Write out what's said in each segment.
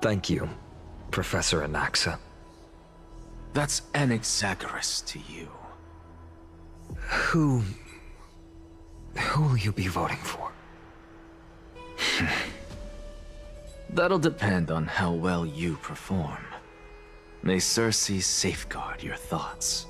Thank you, Professor Anaxa. That's Anaxagoras to you. Who will you be voting for? That'll depend on how well you perform. May Circe safeguard your thoughts.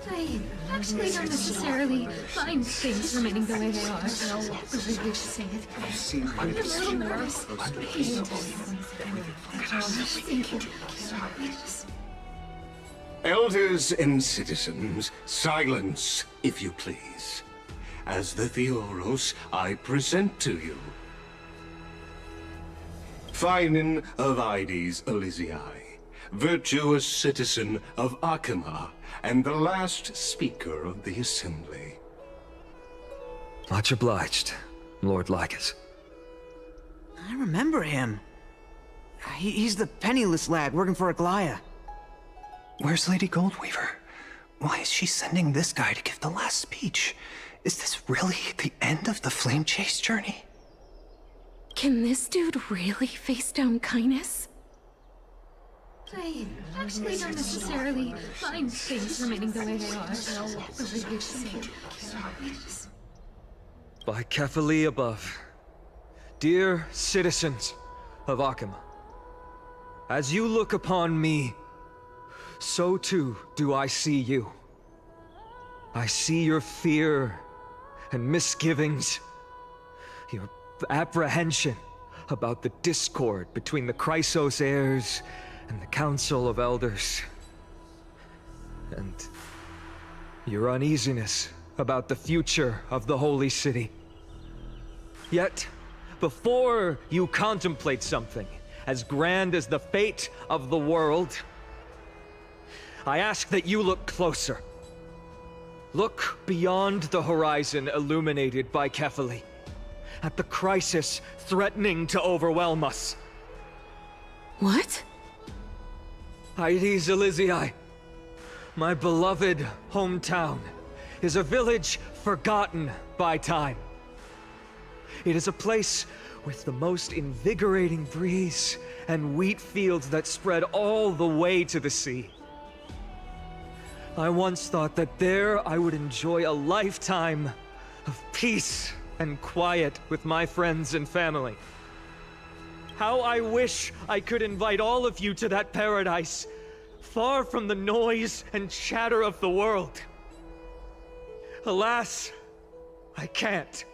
I actually don't necessarily find things remaining the way they are. Really hate to say it. I'm a little nervous. Elders and citizens, silence, if you please. As the Theoros, I present to you Phinin of Ides Elysiae, virtuous citizen of Akima, and the last speaker of the assembly. Much obliged, Lord Lycus. I remember him. He's the penniless lad working for Aglaia. Where's Lady Goldweaver? Why is she sending this guy to give the last speech? Is this really the end of the Flame Chase journey? Can this dude really face down kindness? I actually don't necessarily find things remaining the way they are. Really hate to say it. By Kefali above, dear citizens of Akima, as you look upon me, so too do I see you. I see your fear and misgivings, your apprehension about the discord between the Chrysos heirs and the Council of Elders, and your uneasiness about the future of the Holy City. Yet, before you contemplate something as grand as the fate of the world, I ask that you look closer. Look beyond the horizon illuminated by Kefali, at the crisis threatening to overwhelm us. What? Ides Elysiae, my beloved hometown, is a village forgotten by time. It is a place with the most invigorating breeze and wheat fields that spread all the way to the sea. I once thought that there I would enjoy a lifetime of peace and quiet with my friends and family. How I wish I could invite all of you to that paradise, far from the noise and chatter of the world. Alas, I can't.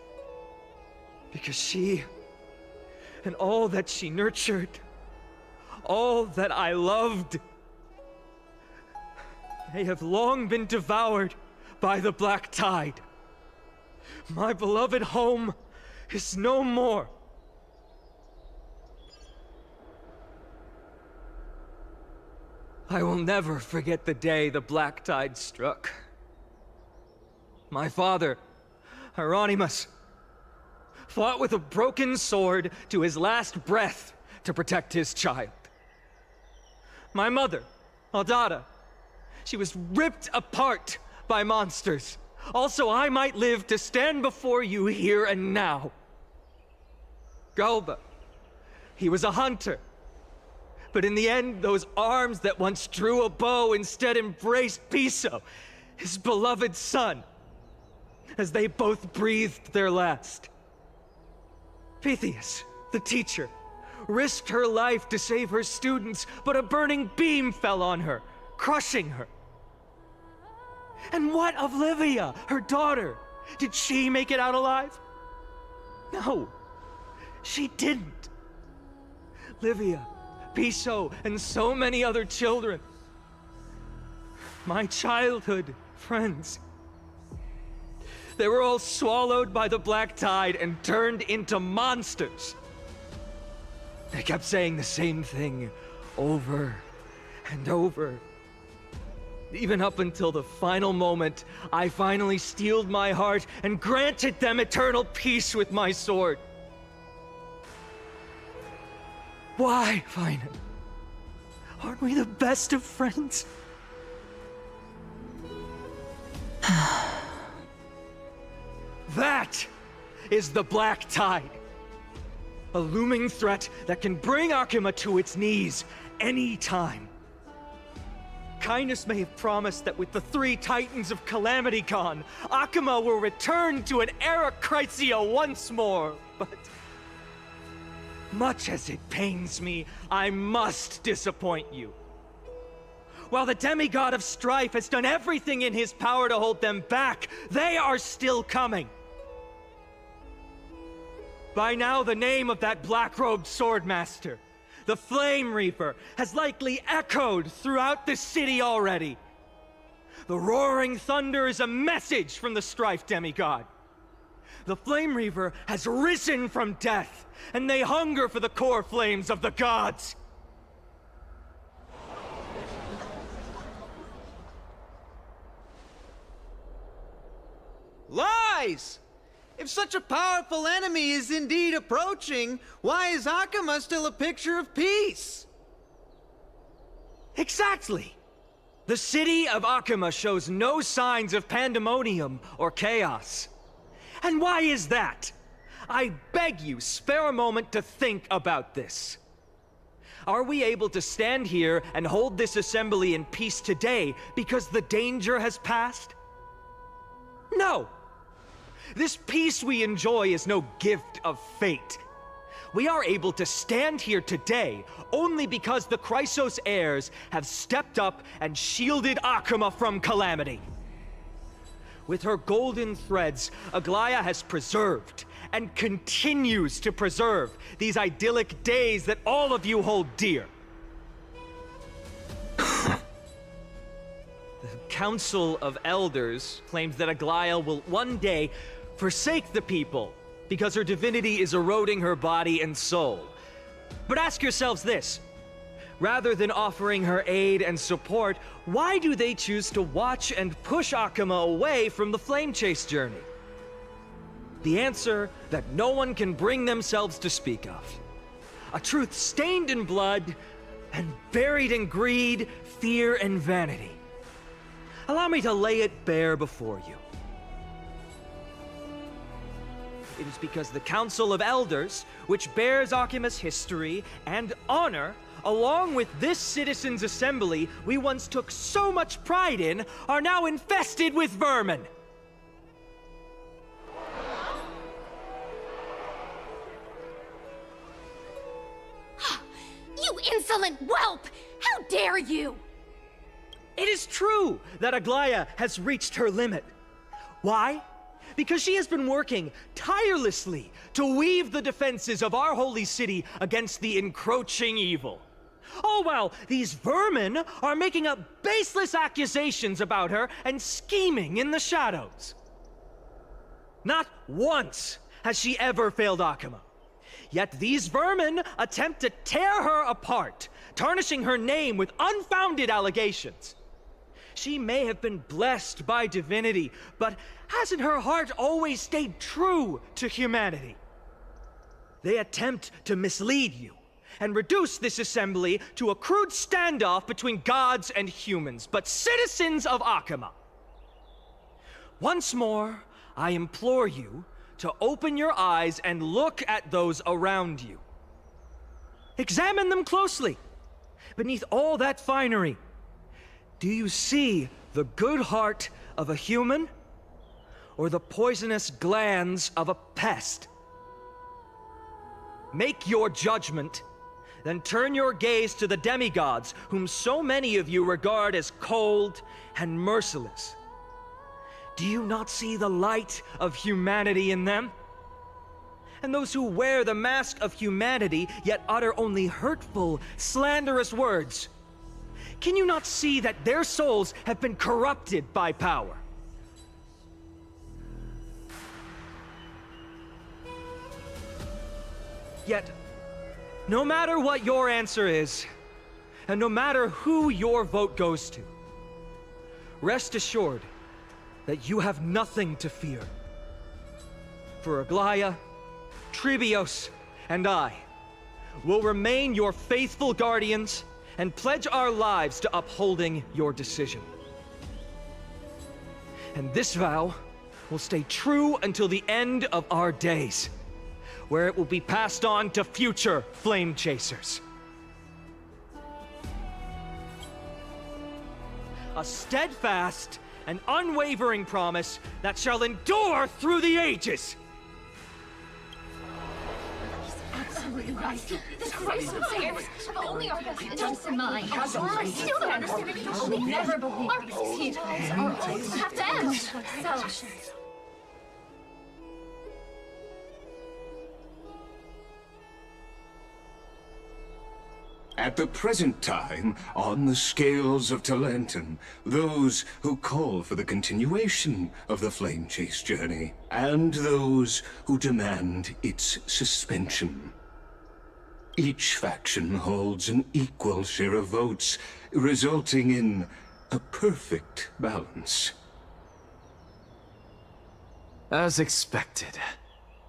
Because she, and all that she nurtured, all that I loved, they have long been devoured by the black tide. My beloved home is no more. I will never forget the day the black tide struck. My father, Hieronymus, fought with a broken sword to his last breath to protect his child. My mother, Aldada, she was ripped apart by monsters. Also, I might live to stand before you here and now. Galba, he was a hunter. But in the end, those arms that once drew a bow instead embraced Piso, his beloved son, as they both breathed their last. Pythias, the teacher, risked her life to save her students, but a burning beam fell on her, crushing her. And what of Livia, her daughter? Did she make it out alive? No, she didn't. Livia, Piso, and so many other children, my childhood friends, they were all swallowed by the black tide and turned into monsters. They kept saying the same thing over and over. Even up until the final moment, I finally steeled my heart and granted them eternal peace with my sword. Why, Fine? Aren't we the best of friends? That is the Black Tide. A looming threat that can bring Akuma to its knees any time. Kindness may have promised that with the 3 Titans of Calamity gone, Akuma will return to an era Chrysia once more, but... much as it pains me, I must disappoint you. While the demigod of strife has done everything in his power to hold them back, they are still coming. By now, the name of that black-robed swordmaster, the Flame Reaper, has likely echoed throughout the city already. The roaring thunder is a message from the strife demigod. The Flame Reaper has risen from death, and they hunger for the core flames of the gods. Lies! If such a powerful enemy is indeed approaching, why is Akuma still a picture of peace? Exactly! The city of Akuma shows no signs of pandemonium or chaos. And why is that? I beg you, spare a moment to think about this. Are we able to stand here and hold this assembly in peace today because the danger has passed? No! This peace we enjoy is no gift of fate. We are able to stand here today only because the Chrysos heirs have stepped up and shielded Akuma from calamity. With her golden threads, Aglaya has preserved and continues to preserve these idyllic days that all of you hold dear. The Council of Elders claims that Aglaya will one day forsake the people because her divinity is eroding her body and soul. But ask yourselves this. Rather than offering her aid and support, why do they choose to watch and push Akuma away from the Flame Chase journey? The answer that no one can bring themselves to speak of. A truth stained in blood and buried in greed, fear, and vanity. Allow me to lay it bare before you. It is because the Council of Elders, which bears Akuma's history and honor, along with this citizens' assembly we once took so much pride in, are now infested with vermin. You insolent whelp! How dare you! It is true that Aglaya has reached her limit. Why? Because she has been working tirelessly to weave the defenses of our holy city against the encroaching evil. All while these vermin are making up baseless accusations about her and scheming in the shadows. Not once has she ever failed Akuma. Yet these vermin attempt to tear her apart, tarnishing her name with unfounded allegations. She may have been blessed by divinity, but hasn't her heart always stayed true to humanity? They attempt to mislead you and reduce this assembly to a crude standoff between gods and humans, but citizens of Akuma. Once more, I implore you to open your eyes and look at those around you. Examine them closely. Beneath all that finery, do you see the good heart of a human or the poisonous glands of a pest? Make your judgment, then turn your gaze to the demigods whom so many of you regard as cold and merciless. Do you not see the light of humanity in them? And those who wear the mask of humanity yet utter only hurtful, slanderous words. Can you not see that their souls have been corrupted by power? Yet, no matter what your answer is, and no matter who your vote goes to, rest assured that you have nothing to fear. For Aglaya, Tribios, and I, will remain your faithful guardians and pledge our lives to upholding your decision. And this vow will stay true until the end of our days, where it will be passed on to future flame chasers. A steadfast and unwavering promise that shall endure through the ages. Absolutely right. This race of singers have only our best interests in mind. I still don't understand how we never believe our peace are always have to end. So, At the present time, on the scales of Talentum, those who call for the continuation of the Flame Chase journey, and those who demand its suspension. Each faction holds an equal share of votes, resulting in a perfect balance. As expected,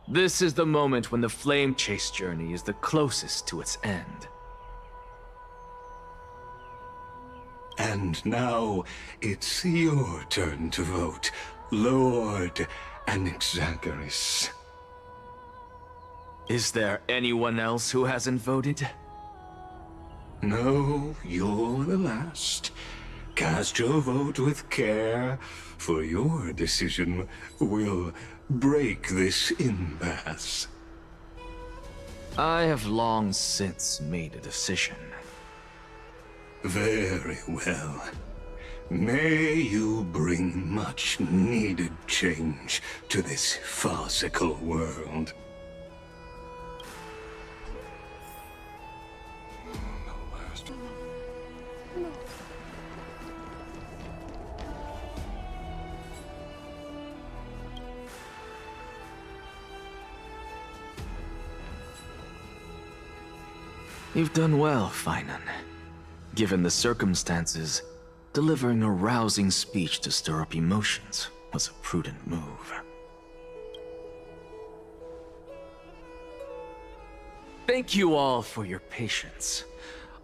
this is the moment when the Flame Chase journey is the closest to its end. And now, it's your turn to vote, Lord Anaxagoras. Is there anyone else who hasn't voted? No, you're the last. Cast your vote with care, for your decision will break this impasse. I have long since made a decision. Very well. May you bring much-needed change to this farcical world. You've done well, Finan. Given the circumstances, delivering a rousing speech to stir up emotions was a prudent move. Thank you all for your patience.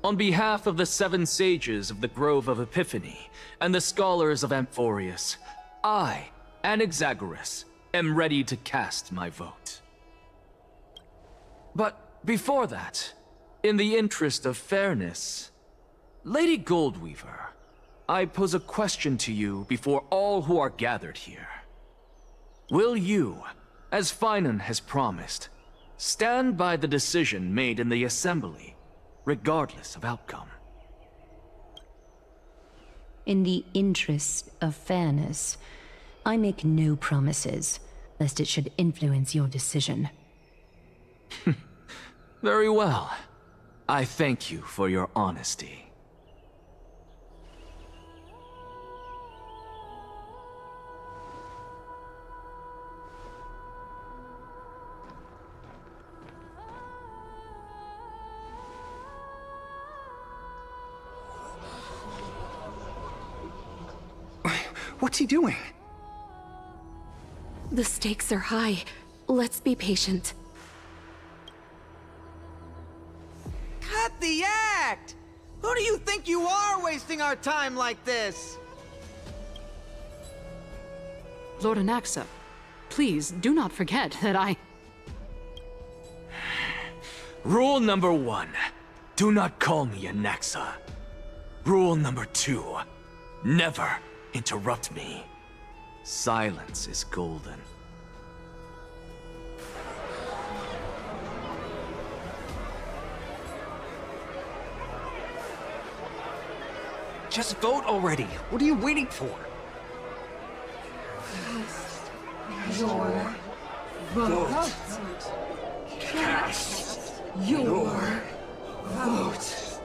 On behalf of the 7 sages of the Grove of Epiphany and the scholars of Amphorius, I, Anaxagoras, am ready to cast my vote. But before that, in the interest of fairness, Lady Goldweaver, I pose a question to you before all who are gathered here. Will you, as Finan has promised, stand by the decision made in the Assembly, regardless of outcome? In the interest of fairness, I make no promises, lest it should influence your decision. Very well. I thank you for your honesty. What's he doing? the stakes are high. Let's be patient. Cut the act! Who do you think you are wasting our time like this? Lord Anaxa, please do not forget that I... Rule number 1. Do not call me Anaxa. Rule number 2. Never interrupt me. Silence is golden. Just vote already. What are you waiting for? Your vote. Cast your vote.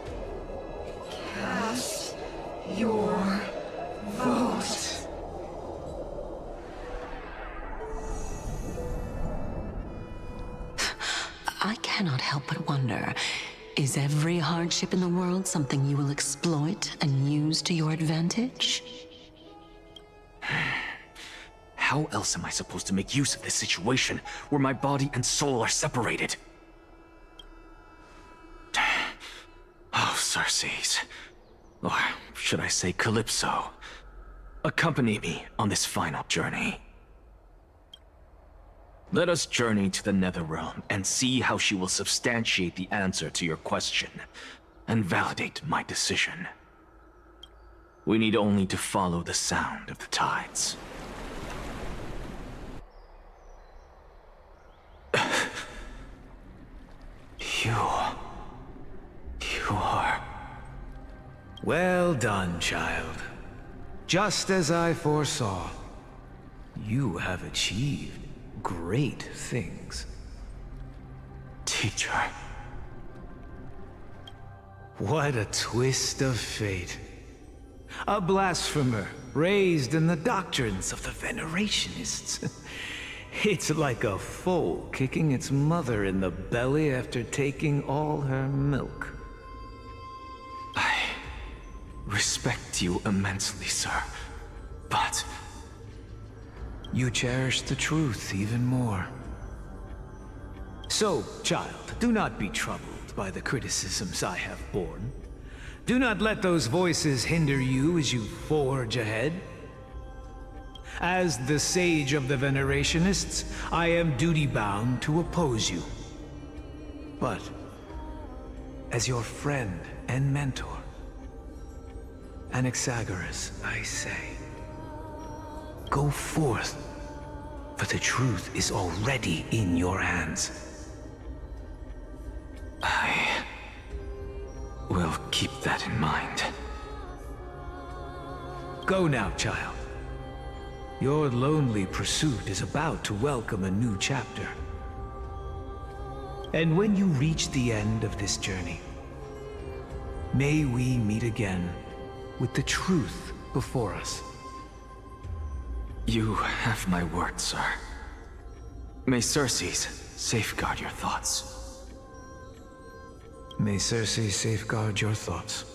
Cast your vote. I cannot help but wonder, is every hardship in the world something you will exploit and use to your advantage? How else am I supposed to make use of this situation where my body and soul are separated? Circes. Or should I say Calypso. Accompany me on this final journey. Let us journey to the Netherrealm and see how she will substantiate the answer to your question and validate my decision. We need only to follow the sound of the tides. You are... Well done, child. Just as I foresaw, you have achieved great things. Teacher. What a twist of fate. A blasphemer raised in the doctrines of the Venerationists. It's like a foal kicking its mother in the belly after taking all her milk. I respect you immensely, sir, but... You cherish the truth even more. So, child, do not be troubled by the criticisms I have borne. Do not let those voices hinder you as you forge ahead. As the sage of the Venerationists, I am duty-bound to oppose you. But, as your friend and mentor, Anaxagoras, I say, go forth, for the truth is already in your hands. I will keep that in mind. Go now, child. Your lonely pursuit is about to welcome a new chapter. And when you reach the end of this journey, may we meet again with the truth before us. You have my word, sir. May Circes safeguard your thoughts. May Circe safeguard your thoughts.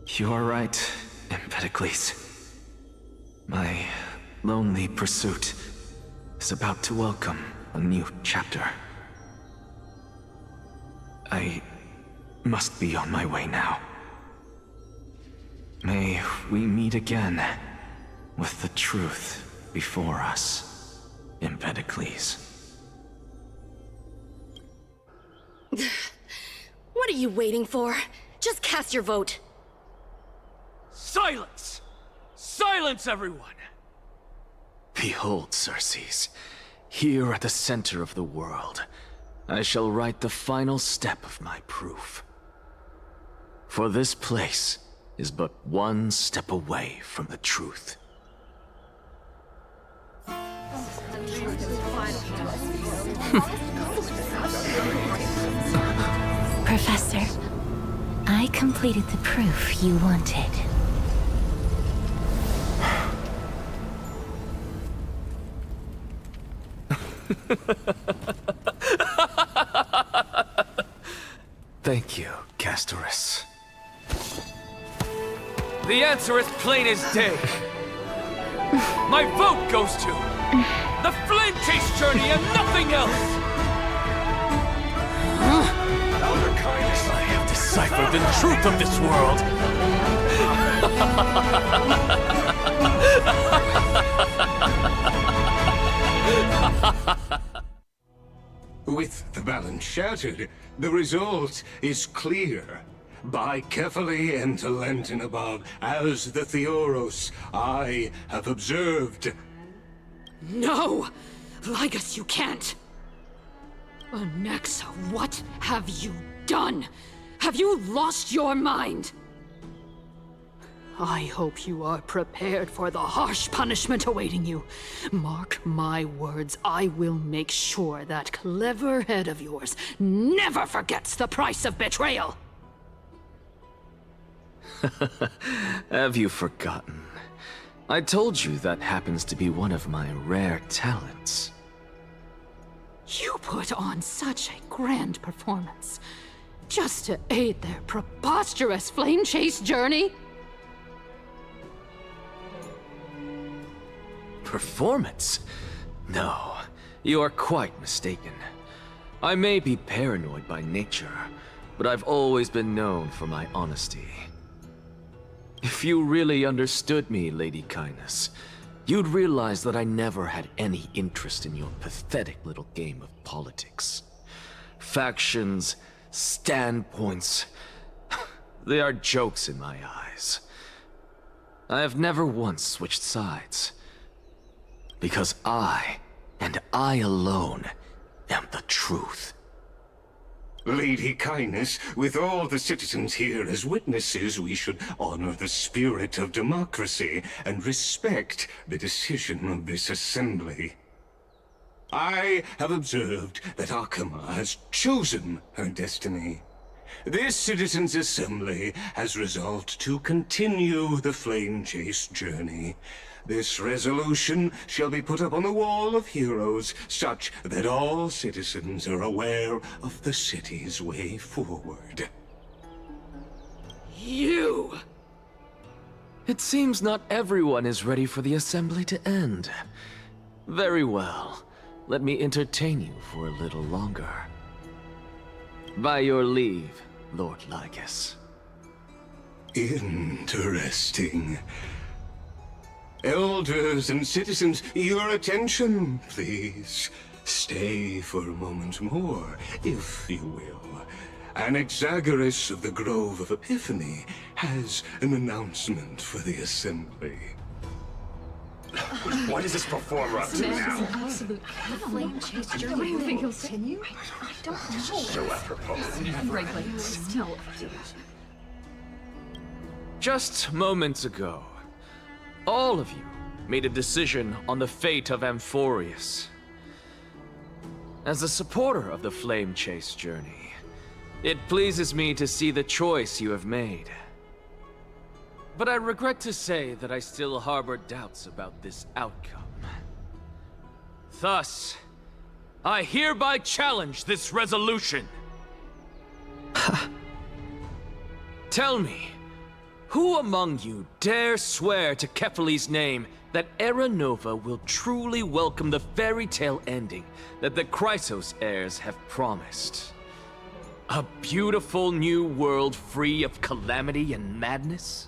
You are right, Empedocles. My lonely pursuit is about to welcome a new chapter. I must be on my way now. May we meet again with the truth before us, Empedocles. What are you waiting for? Just cast your vote. Silence! Silence, everyone! Behold, Circes, here at the center of the world, I shall write the final step of my proof. For this place is but one step away from the truth. Professor, I completed the proof you wanted. Thank you, Castorus. The answer is plain as day. My vote goes to the Flame Chase journey and nothing else! Elder Kindness, I have deciphered the truth of this world! With the balance shattered, the result is clear. By carefully enter Lenten above, as the Theoros I have observed. No! Ligus, you can't! Anaxa, what have you done? Have you lost your mind? I hope you are prepared for the harsh punishment awaiting you. Mark my words, I will make sure that clever head of yours never forgets the price of betrayal! Have you forgotten? I told you that happens to be one of my rare talents. You put on such a grand performance, just to aid their preposterous flame chase journey? Performance? No, you are quite mistaken. I may be paranoid by nature, but I've always been known for my honesty. If you really understood me, Lady Kindness, you'd realize that I never had any interest in your pathetic little game of politics. Factions, standpoints, they are jokes in my eyes. I have never once switched sides. Because I, and I alone, am the truth. Lady Kindness, with all the citizens here as witnesses, we should honor the spirit of democracy and respect the decision of this assembly. I have observed that Akama has chosen her destiny. This citizens' assembly has resolved to continue the flame chase journey. This resolution shall be put up on the wall of heroes, such that all citizens are aware of the city's way forward. You! It seems not everyone is ready for the assembly to end. Very well. Let me entertain you for a little longer. By your leave, Lord Lygus. Interesting. Elders and citizens, your attention, please. Stay for a moment more, if you will. Anaxagoras of the Grove of Epiphany has an announcement for the assembly. What is this performer up to now? Absolute flame chase journey. What do you think he'll continue? I don't know. So apropos. Still. Just moments ago, all of you made a decision on the fate of Amphorius. As a supporter of the Flame Chase journey, it pleases me to see the choice you have made. But I regret to say that I still harbor doubts about this outcome. Thus, I hereby challenge this resolution. Tell me, who among you dare swear to Kefali's name that Era Nova will truly welcome the fairy tale ending that the Chrysos heirs have promised? A beautiful new world free of calamity and madness?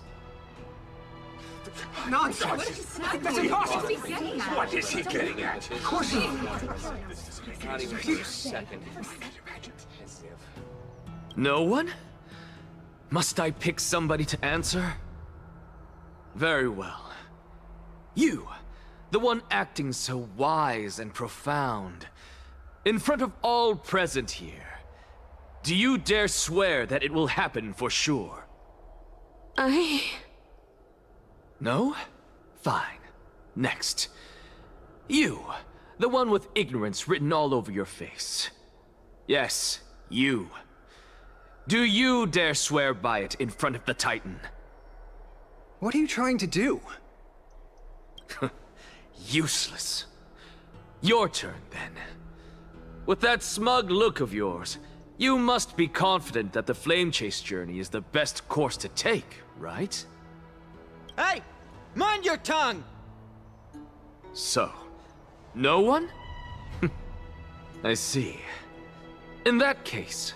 Nonsense! That's impossible! What is he getting at? Of course he... No one? Must I pick somebody to answer? Very well. You, the one acting so wise and profound, in front of all present here, do you dare swear that it will happen for sure? No? Fine. Next. You, the one with ignorance written all over your face. Yes, you. Do you dare swear by it in front of the Titan? What are you trying to do? Useless. Your turn, then. With that smug look of yours, you must be confident that the Flame Chase journey is the best course to take, right? Hey! Mind your tongue! So, no one? I see. In that case,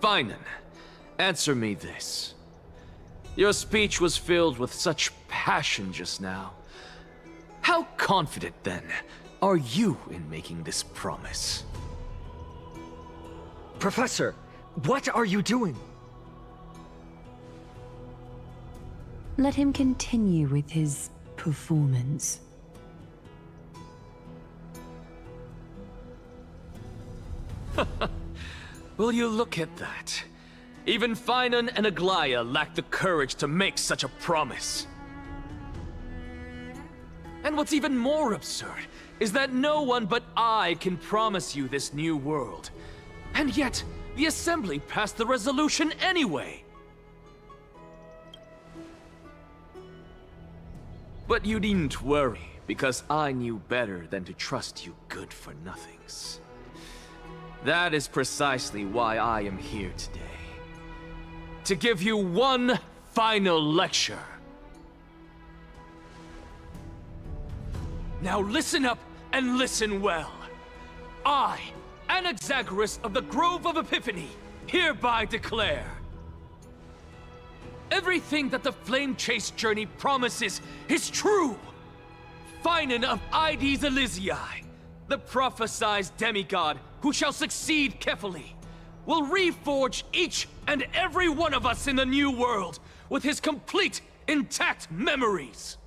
fine then. Answer me this. Your speech was filled with such passion just now. How confident, then, are you in making this promise? Professor, what are you doing? Let him continue with his performance. Will you look at that? Even Finan and Aglaya lack the courage to make such a promise. And what's even more absurd is that no one but I can promise you this new world. And yet, the Assembly passed the resolution anyway. But you needn't worry, because I knew better than to trust you good-for-nothings. That is precisely why I am here today. To give you one final lecture. Now listen up and listen well. I, Anaxagoras of the Grove of Epiphany, hereby declare: everything that the flame chase journey promises is true! Finan of Ides Elysiae, the prophesized demigod who shall succeed Kefali, will reforge each and every one of us in the new world with his complete, intact memories.